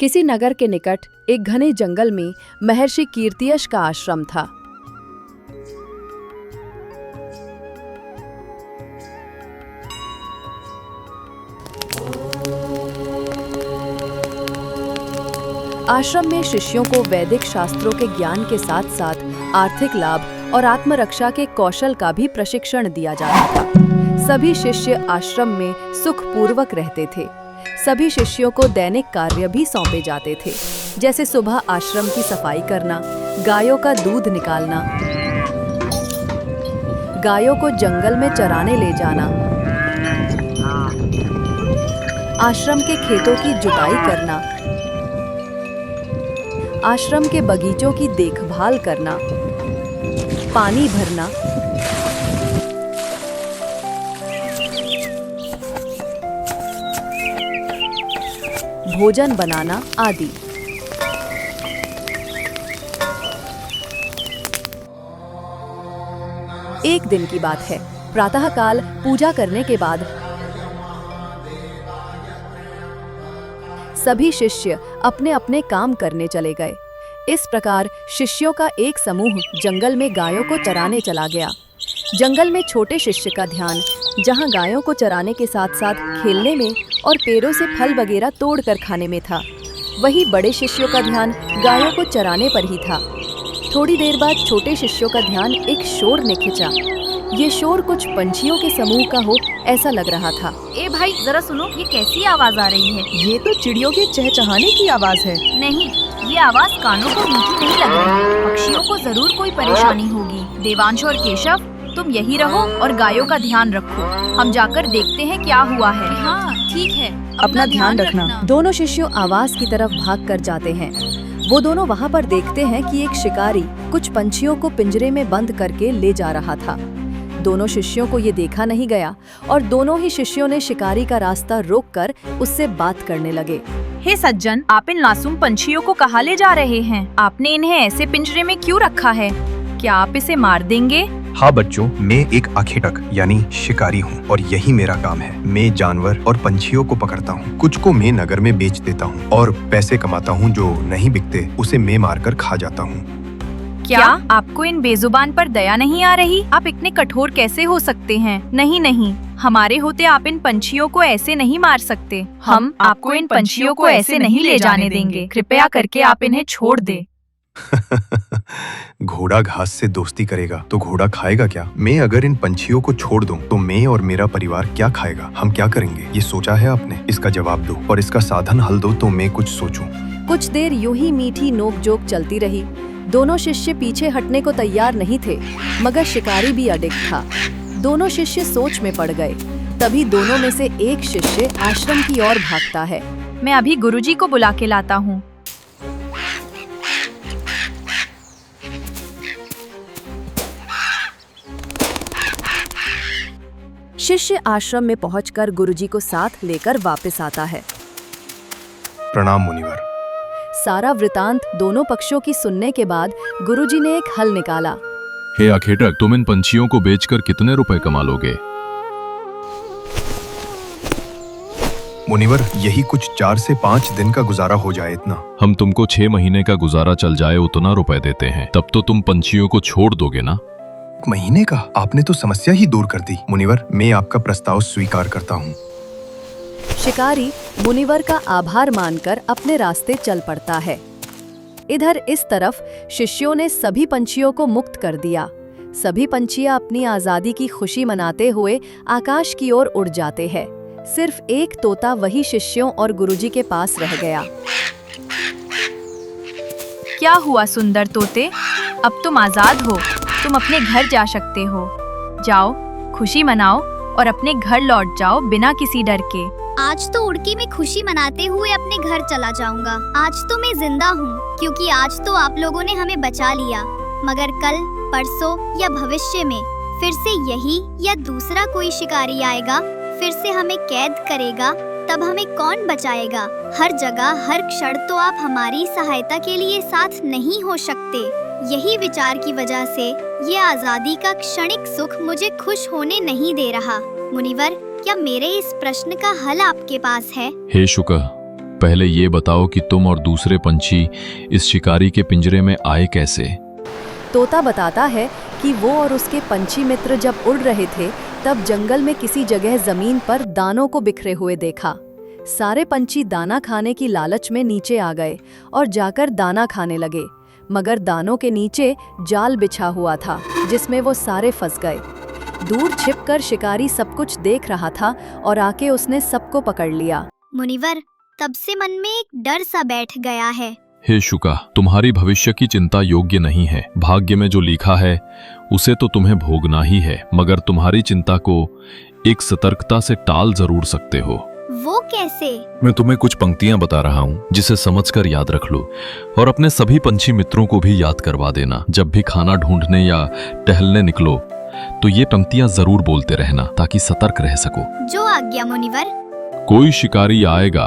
किसी नगर के निकट एक घने जंगल में महर्षि कीर्तियश का आश्रम था। आश्रम में शिष्यों को वैदिक शास्त्रों के ज्ञान के साथ साथ आर्थिक लाभ और आत्मरक्षा के कौशल का भी प्रशिक्षण दिया जाता था। सभी शिष्य आश्रम में सुखपूर्वक रहते थे। सभी शिष्यों को दैनिक कार्य भी सौंपे जाते थे, जैसे सुबह आश्रम की सफाई करना, गायों का दूध निकालना, गायों को जंगल में चराने ले जाना, आश्रम के खेतों की जुताई करना, आश्रम के बगीचों की देखभाल करना, पानी भरना, भोजन बनाना आदि। एक दिन की बात है। प्रातःकाल पूजा करने के बाद सभी शिष्य अपने अपने काम करने चले गए। इस प्रकार शिष्यों का एक समूह जंगल में गायों को चराने चला गया। जंगल में छोटे शिष्य का ध्यान जहां गायों को चराने के साथ साथ खेलने में और पेड़ों से फल वगैरह तोड़कर खाने में था, वहीं बड़े शिष्यों का ध्यान गायों को चराने पर ही था। थोड़ी देर बाद छोटे शिष्यों का ध्यान एक शोर ने खींचा। ये शोर कुछ पंछियों के समूह का हो ऐसा लग रहा था। ए भाई जरा सुनो, ये कैसी आवाज आ रही है? ये तो चिड़ियों के चहचहाने की आवाज है। नहीं, ये आवाज कानों को मीठी नहीं लग रही। पक्षियों को जरूर कोई परेशानी होगी। देवांश और केशव, तुम यही रहो और गायों का ध्यान रखो। हम जाकर देखते हैं क्या हुआ है। हाँ ठीक है, अपना ध्यान रखना। दोनों शिष्य आवाज की तरफ भाग कर जाते हैं। वो दोनों वहाँ पर देखते हैं कि एक शिकारी कुछ पंछियों को पिंजरे में बंद करके ले जा रहा था। दोनों शिष्यों को ये देखा नहीं गया और दोनों ही शिष्यों ने शिकारी का रास्ता रोककर उससे बात करने लगे। हे सज्जन, आप इन मासूम पंछियों को कहाँ ले जा रहे हैं? आपने इन्हें ऐसे पिंजरे में क्यों रखा है? क्या आप इसे मार देंगे? हाँ बच्चों, मैं एक आखेटक यानी शिकारी हूँ और यही मेरा काम है। मैं जानवर और पंछियों को पकड़ता हूँ। कुछ को मैं नगर में बेच देता हूँ और पैसे कमाता हूँ। जो नहीं बिकते उसे मैं मारकर खा जाता हूँ। क्या आपको इन बेजुबान पर दया नहीं आ रही? आप इतने कठोर कैसे हो सकते हैं? नहीं नहीं, हमारे होते आप इन पंछियों को ऐसे नहीं मार सकते। हम आपको इन पंछियों को ऐसे नहीं ले जाने देंगे। कृपया करके आप इन्हें छोड़ दे। घोड़ा घास से दोस्ती करेगा तो घोड़ा खाएगा क्या? मैं अगर इन पंछियों को छोड़ दूं तो मैं और मेरा परिवार क्या खाएगा? हम क्या करेंगे? ये सोचा है आपने? इसका जवाब दो और इसका साधन हल दो तो मैं कुछ सोचूं। कुछ देर यूं ही मीठी नोक-झोंक चलती रही। दोनों शिष्य पीछे हटने को तैयार नहीं थे, मगर शिकारी भी अडिग था। दोनों शिष्य सोच में पड़ गए। तभी दोनों में से एक शिष्य आश्रम की ओर भागता है। मैं अभी गुरुजी को बुला के लाता हूँ। शिष्य आश्रम में पहुंचकर गुरुजी को साथ लेकर वापस आता है। प्रणाम मुनिवर। सारा वृतांत दोनों पक्षों की सुनने के बाद गुरुजी ने एक हल निकाला। हे आखेटक, तुम इन पंछियों को बेचकर कितने रुपए कमा लोगे? मुनिवर, यही कुछ 4 से 5 दिन का गुजारा हो जाए इतना। हम तुमको 6 महीने का गुजारा चल जाए उतना रुपए देते हैं। तब तो तुम पंछियों को छोड़ दोगे ना? महीने का? आपने तो समस्या ही दूर कर दी। मुनिवर, मैं आपका प्रस्ताव स्वीकार करता हूँ। शिकारी मुनिवर का आभार मानकर अपने रास्ते चल पड़ता है। इधर इस तरफ शिष्यों ने सभी पंछियों को मुक्त कर दिया। सभी पंछियां अपनी आजादी की खुशी मनाते हुए आकाश की ओर उड़ जाते हैं। सिर्फ एक तोता वही शिष्यों और गुरुजी के पास रह गया। क्या हुआ सुंदर तोते? अब तुम आजाद हो। तुम अपने घर जा सकते हो। जाओ, खुशी मनाओ और अपने घर लौट जाओ बिना किसी डर के। आज तो उड़की में खुशी मनाते हुए अपने घर चला जाऊंगा। आज तो मैं जिंदा हूँ, क्योंकि आज तो आप लोगों ने हमें बचा लिया। मगर कल, परसों या भविष्य में फिर से यही या दूसरा कोई शिकारी आएगा, फिर से हमें कैद करेगा, तब हमें कौन बचाएगा? हर जगह हर क्षण तो आप हमारी सहायता के लिए साथ नहीं हो सकते। यही विचार की वजह से ये आजादी का क्षणिक सुख मुझे खुश होने नहीं दे रहा। मुनिवर, क्या मेरे इस प्रश्न का हल आपके पास है? हे शुक, पहले ये बताओ कि तुम और दूसरे पंछी इस शिकारी के पिंजरे में आए कैसे? तोता बताता है कि वो और उसके पंछी मित्र जब उड़ रहे थे तब जंगल में किसी जगह जमीन पर दानों को बिखरे हुए देखा। सारे पंछी दाना खाने की लालच में नीचे आ गए और जाकर दाना खाने लगे, मगर दानों के नीचे जाल बिछा हुआ था जिसमें वो सारे फंस गए। दूर छिपकर शिकारी सब कुछ देख रहा था और आके उसने सबको पकड़ लिया। मुनिवर, तब से मन में एक डर सा बैठ गया है। हे शुका, तुम्हारी भविष्य की चिंता योग्य नहीं है। भाग्य में जो लिखा है उसे तो तुम्हें भोगना ही है, मगर तुम्हारी चिंता को एक सतर्कता से टाल जरूर सकते हो। वो कैसे? मैं तुम्हें कुछ पंक्तियां बता रहा हूँ जिसे समझकर याद रख लो और अपने सभी पंछी मित्रों को भी याद करवा देना। जब भी खाना ढूंढने या टहलने निकलो तो ये पंक्तियां जरूर बोलते रहना ताकि सतर्क रह सको। जो आज्ञा मुनिवर। कोई शिकारी आएगा,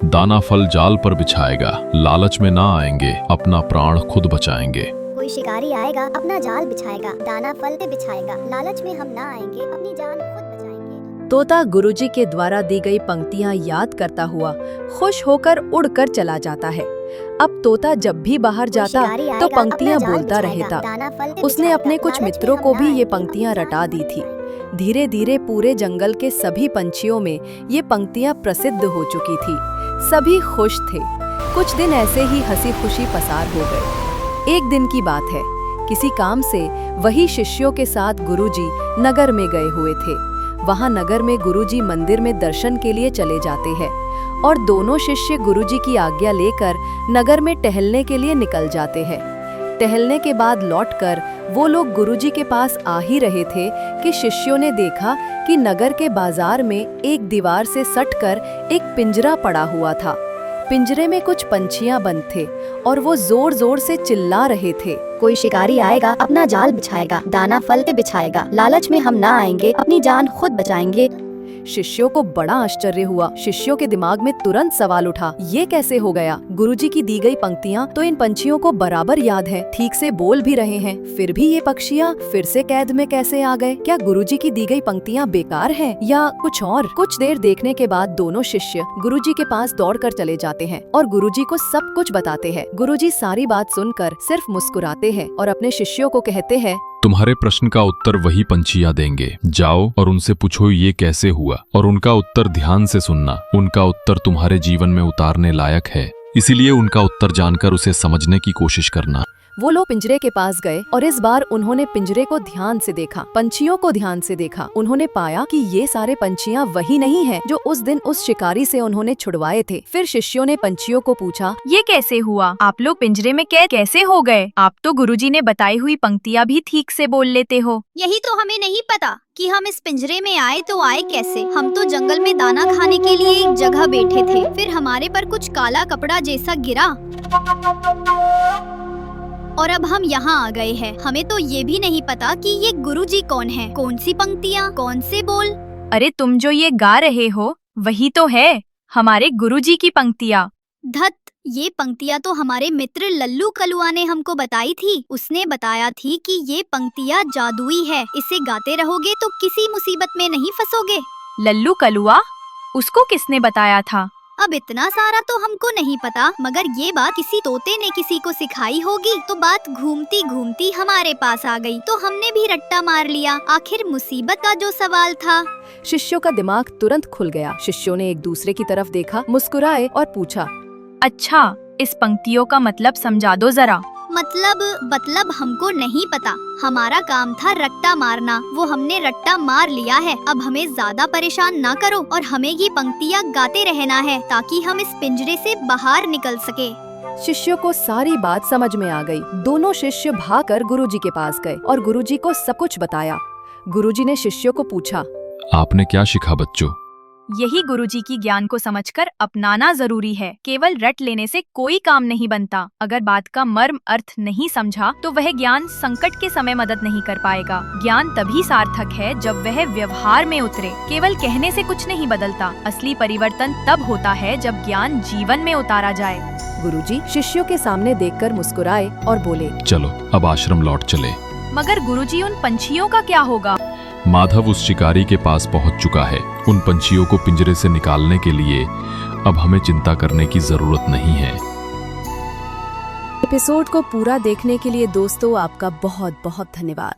दाना फल जाल पर बिछाएगा, लालच में ना आएंगे, अपना प्राण खुद बचाएंगे। कोई शिकारी आएगा, अपना जाल बिछाएगा, दाना फल पे बिछाएगा, लालच में हम ना आएंगे, अपनी जान खुद बचाएंगे। तोता गुरुजी के द्वारा दी गई पंक्तियां याद करता हुआ खुश होकर उड़कर चला जाता है। अब तोता जब भी बाहर जाता तो पंक्तियां बोलता रहता। उसने अपने कुछ मित्रों को भी ये पंक्तियां रटा दी थी। धीरे धीरे पूरे जंगल के सभी पंछियों में ये पंक्तियां प्रसिद्ध हो चुकी थी। सभी खुश थे। कुछ दिन ऐसे ही हंसी खुशी पसार हो गए। एक दिन की बात है, किसी काम से वही शिष्यों के साथ गुरुजी नगर में गए हुए थे। वहां नगर में गुरुजी मंदिर में दर्शन के लिए चले जाते हैं और दोनों शिष्य गुरुजी की आज्ञा लेकर नगर में टहलने के लिए निकल जाते हैं। टहलने के बाद लौटकर वो लोग गुरुजी के पास आ ही रहे थे कि शिष्यों ने देखा कि नगर के बाजार में एक दीवार से सटकर एक पिंजरा पड़ा हुआ था। पिंजरे में कुछ पंछियां बंद थे और वो जोर जोर से चिल्ला रहे थे। कोई शिकारी आएगा, अपना जाल बिछाएगा, दाना फल पे बिछाएगा, लालच में हम ना आएंगे, अपनी जान खुद बचाएंगे। शिष्यों को बड़ा आश्चर्य हुआ। शिष्यों के दिमाग में तुरंत सवाल उठा, ये कैसे हो गया? गुरुजी की दी गई पंक्तियां तो इन पंछियों को बराबर याद है, ठीक से बोल भी रहे हैं, फिर भी ये पक्षियां फिर से कैद में कैसे आ गए? क्या गुरुजी की दी गई पंक्तियां बेकार हैं या कुछ और? कुछ देर देखने के बाद दोनों शिष्य गुरुजी के पास दौड़कर चले जाते हैं और गुरुजी को सब कुछ बताते हैं। गुरुजी सारी बात सुनकर सिर्फ मुस्कुराते हैं और अपने शिष्यों को कहते हैं, तुम्हारे प्रश्न का उत्तर वही पंछियां देंगे। जाओ और उनसे पूछो ये कैसे हुआ, और उनका उत्तर ध्यान से सुनना। उनका उत्तर तुम्हारे जीवन में उतारने लायक है, इसीलिए उनका उत्तर जानकर उसे समझने की कोशिश करना। वो लोग पिंजरे के पास गए और इस बार उन्होंने पिंजरे को ध्यान से देखा, पंछियों को ध्यान से देखा। उन्होंने पाया कि ये सारे पंछियां वही नहीं हैं जो उस दिन उस शिकारी से उन्होंने छुड़वाए थे। फिर शिष्यों ने पंछियों को पूछा, ये कैसे हुआ? आप लोग पिंजरे में कैद कैसे हो गए? आप तो गुरुजी ने बताई हुई पंक्तियां भी ठीक से बोल लेते हो। यही तो हमें नहीं पता कि हम इस पिंजरे में आए तो आए कैसे। हम तो जंगल में दाना खाने के लिए एक जगह बैठे थे, फिर हमारे पर कुछ काला कपड़ा जैसा गिरा और अब हम यहाँ आ गए हैं। हमें तो ये भी नहीं पता कि ये गुरुजी कौन है, कौन सी पंक्तियाँ, कौन से बोल। अरे तुम जो ये गा रहे हो वही तो है हमारे गुरुजी की पंक्तियाँ। धत, ये पंक्तियाँ तो हमारे मित्र लल्लू कलुआ ने हमको बताई थी। उसने बताया थी कि ये पंक्तियाँ जादुई है, इसे गाते रहोगे तो किसी मुसीबत में नहीं फंसोगे। लल्लू कलुआ? उसको किसने बताया था? अब इतना सारा तो हमको नहीं पता, मगर ये बात किसी तोते ने किसी को सिखाई होगी। तो बात घूमती घूमती हमारे पास आ गई तो हमने भी रट्टा मार लिया। आखिर मुसीबत का जो सवाल था। शिष्यों का दिमाग तुरंत खुल गया। शिष्यों ने एक दूसरे की तरफ देखा, मुस्कुराए और पूछा, अच्छा, इस पंक्तियों का मतलब समझा दो जरा। मतलब हमको नहीं पता। हमारा काम था रट्टा मारना, वो हमने रट्टा मार लिया है। अब हमें ज्यादा परेशान ना करो और हमें ये पंक्तियाँ गाते रहना है ताकि हम इस पिंजरे से बाहर निकल सके। शिष्यों को सारी बात समझ में आ गई। दोनों शिष्य भागकर गुरुजी के पास गए और गुरुजी को सब कुछ बताया। गुरुजी ने शिष्यों को पूछा, आपने क्या सीखा बच्चों? यही गुरुजी की ज्ञान को समझकर अपनाना जरूरी है। केवल रट लेने से कोई काम नहीं बनता। अगर बात का मर्म अर्थ नहीं समझा तो वह ज्ञान संकट के समय मदद नहीं कर पाएगा। ज्ञान तभी सार्थक है जब वह व्यवहार में उतरे। केवल कहने से कुछ नहीं बदलता। असली परिवर्तन तब होता है जब ज्ञान जीवन में उतारा जाए। गुरुजी शिष्यों के सामने देखकर मुस्कुराए और बोले, चलो अब आश्रम लौट चले। मगर गुरुजी, उन पंछियों का क्या होगा? माधव उस शिकारी के पास पहुंच चुका है। उन पंछियों को पिंजरे से निकालने के लिए अब हमें चिंता करने की जरूरत नहीं है। एपिसोड को पूरा देखने के लिए दोस्तों आपका बहुत बहुत धन्यवाद।